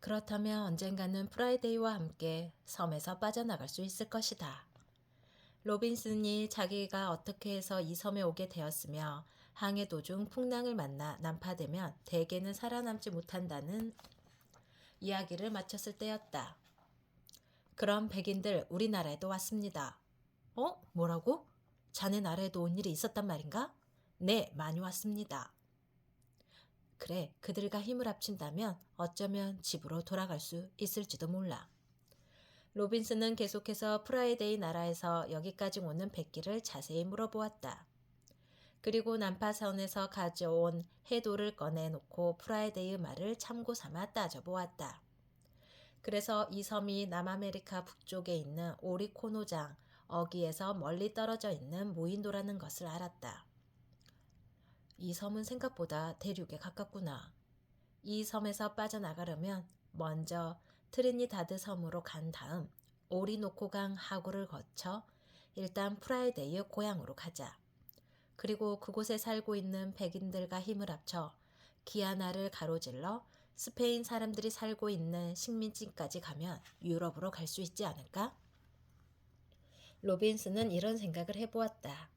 그렇다면 언젠가는 프라이데이와 함께 섬에서 빠져나갈 수 있을 것이다. 로빈슨이 자기가 어떻게 해서 이 섬에 오게 되었으며 항해 도중 풍랑을 만나 난파되면 대개는 살아남지 못한다는 이야기를 마쳤을 때였다. 그럼 백인들 우리나라에도 왔습니다. 어? 뭐라고? 자네 나라에도 온 일이 있었단 말인가? 네, 많이 왔습니다. 그래, 그들과 힘을 합친다면 어쩌면 집으로 돌아갈 수 있을지도 몰라. 로빈슨은 계속해서 프라이데이 나라에서 여기까지 오는 백기를 자세히 물어보았다. 그리고 난파선에서 가져온 해도를 꺼내놓고 프라이데이의 말을 참고 삼아 따져보았다. 그래서 이 섬이 남아메리카 북쪽에 있는 오리코노장 어귀에서 멀리 떨어져 있는 무인도라는 것을 알았다. 이 섬은 생각보다 대륙에 가깝구나. 이 섬에서 빠져나가려면 먼저 트리니다드 섬으로 간 다음 오리노코강 하구를 거쳐 일단 프라이데이의 고향으로 가자. 그리고 그곳에 살고 있는 백인들과 힘을 합쳐 기아나를 가로질러 스페인 사람들이 살고 있는 식민지까지 가면 유럽으로 갈 수 있지 않을까? 로빈스는 이런 생각을 해보았다.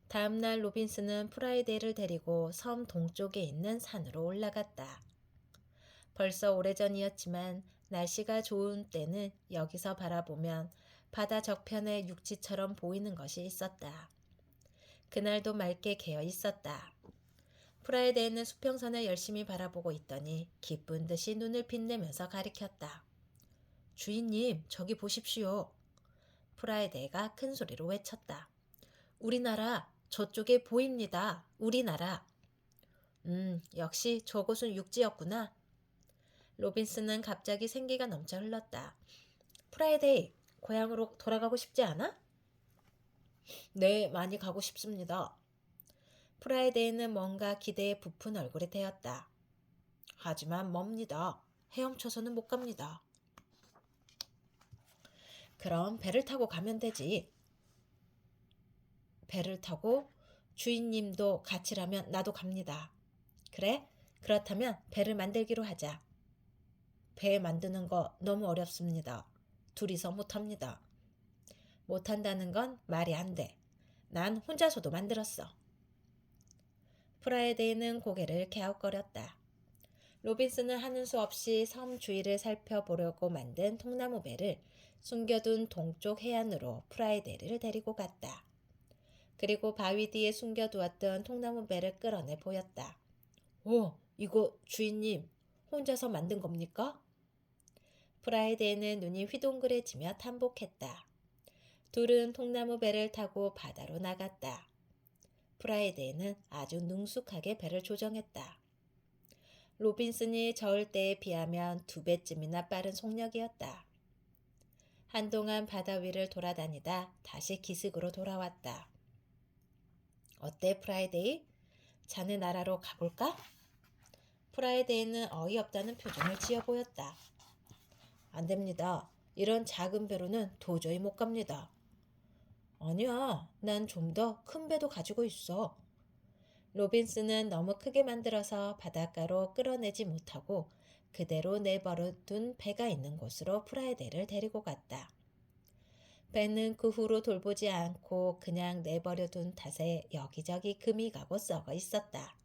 다음날 로빈스는 프라이데이를 데리고 섬 동쪽에 있는 산으로 올라갔다. 벌써 오래전이었지만 날씨가 좋은 때는 여기서 바라보면 바다 저편의 육지처럼 보이는 것이 있었다. 그날도 맑게 개어 있었다. 프라이데이는 수평선을 열심히 바라보고 있더니 기쁜 듯이 눈을 빛내면서 가리켰다. 주인님, 저기 보십시오. 프라이데이가 큰 소리로 외쳤다. 우리나라, 저쪽에 보입니다. 우리나라. 역시 저곳은 육지였구나. 로빈스는 갑자기 생기가 넘쳐 흘렀다. 프라이데이, 고향으로 돌아가고 싶지 않아? 네, 많이 가고 싶습니다. 프라이데이는 뭔가 기대에 부푼 얼굴이 되었다. 하지만 멉니다. 헤엄쳐서는 못 갑니다. 그럼 배를 타고 가면 되지. 배를 타고 주인님도 같이라면 나도 갑니다. 그래? 그렇다면 배를 만들기로 하자. 배 만드는 거 너무 어렵습니다. 둘이서 못합니다. 못한다는 건 말이 안 돼. 난 혼자서도 만들었어. 프라이데이는 고개를 갸웃거렸다. 로빈스는 하는 수 없이 섬 주위를 살펴보려고 만든 통나무 배를 숨겨둔 동쪽 해안으로 프라이데이를 데리고 갔다. 그리고 바위 뒤에 숨겨두었던 통나무 배를 끌어내 보였다. 오, 이거 주인님 혼자서 만든 겁니까? 프라이데이는 눈이 휘둥그레지며 탐복했다. 둘은 통나무 배를 타고 바다로 나갔다. 프라이데이는 아주 능숙하게 배를 조정했다. 로빈슨이 저을 때에 비하면 2배쯤이나 빠른 속력이었다. 한동안 바다 위를 돌아다니다 다시 기슭으로 돌아왔다. 어때 프라이데이? 자네 나라로 가볼까? 프라이데이는 어이없다는 표정을 지어 보였다. 안 됩니다. 이런 작은 배로는 도저히 못 갑니다. 아니야, 난 좀 더 큰 배도 가지고 있어. 로빈스는 너무 크게 만들어서 바닷가로 끌어내지 못하고 그대로 내버려둔 배가 있는 곳으로 프라이데이를 데리고 갔다. 배는 그 후로 돌보지 않고 그냥 내버려둔 탓에 여기저기 금이 가고 썩어 있었다.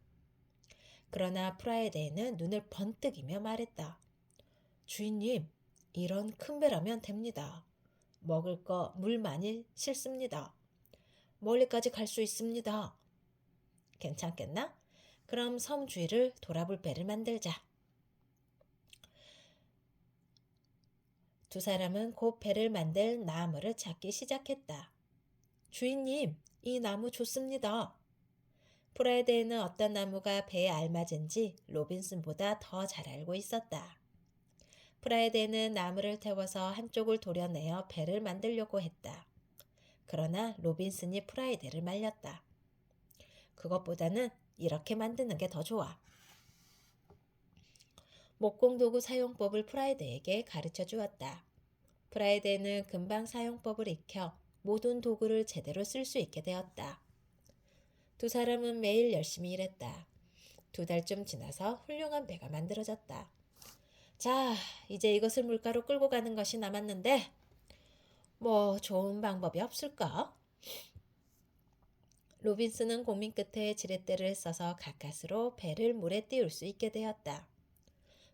그러나 프라이데이는 눈을 번뜩이며 말했다. 주인님, 이런 큰 배라면 됩니다. 먹을 거 물 많이 싣습니다. 멀리까지 갈 수 있습니다. 괜찮겠나? 그럼 섬 주위를 돌아볼 배를 만들자. 두 사람은 곧 배를 만들 나무를 찾기 시작했다. 주인님, 이 나무 좋습니다. 프라이데이는 어떤 나무가 배에 알맞은지 로빈슨보다 더 잘 알고 있었다. 프라이데이는 나무를 태워서 한쪽을 도려내어 배를 만들려고 했다. 그러나 로빈슨이 프라이데이를 말렸다. 그것보다는 이렇게 만드는 게 더 좋아. 목공도구 사용법을 프라이데이에게 가르쳐 주었다. 프라이데이는 금방 사용법을 익혀 모든 도구를 제대로 쓸 수 있게 되었다. 두 사람은 매일 열심히 일했다. 2달쯤 지나서 훌륭한 배가 만들어졌다. 자, 이제 이것을 물가로 끌고 가는 것이 남았는데, 뭐 좋은 방법이 없을까? 로빈슨은 고민 끝에 지렛대를 써서 가까스로 배를 물에 띄울 수 있게 되었다.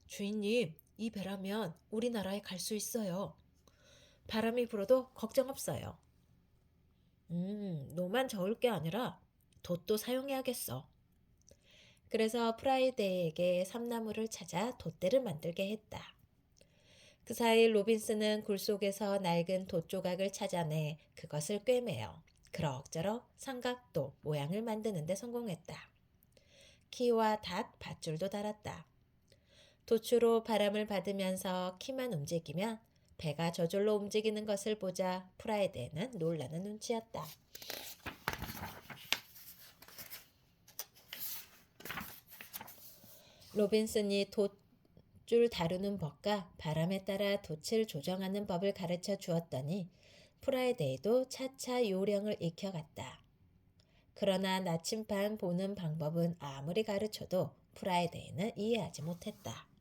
주인님, 이 배라면 우리나라에 갈 수 있어요. 바람이 불어도 걱정 없어요. 노만 저을 게 아니라 돛도 사용해야겠어. 그래서 프라이데이에게 삼나무를 찾아 돛대를 만들게 했다. 그 사이 로빈슨은 굴 속에서 낡은 돛 조각을 찾아내 그것을 꿰매어 그럭저럭 삼각도 모양을 만드는 데 성공했다. 키와 닷, 밧줄도 달았다. 돛으로 바람을 받으면서 키만 움직이면 배가 저절로 움직이는 것을 보자 프라이데는 놀라는 눈치였다. 로빈슨이 돛줄 다루는 법과 바람에 따라 돛을 조정하는 법을 가르쳐 주었더니 프라이데이도 차차 요령을 익혀갔다. 그러나 나침반 보는 방법은 아무리 가르쳐도 프라이데이는 이해하지 못했다.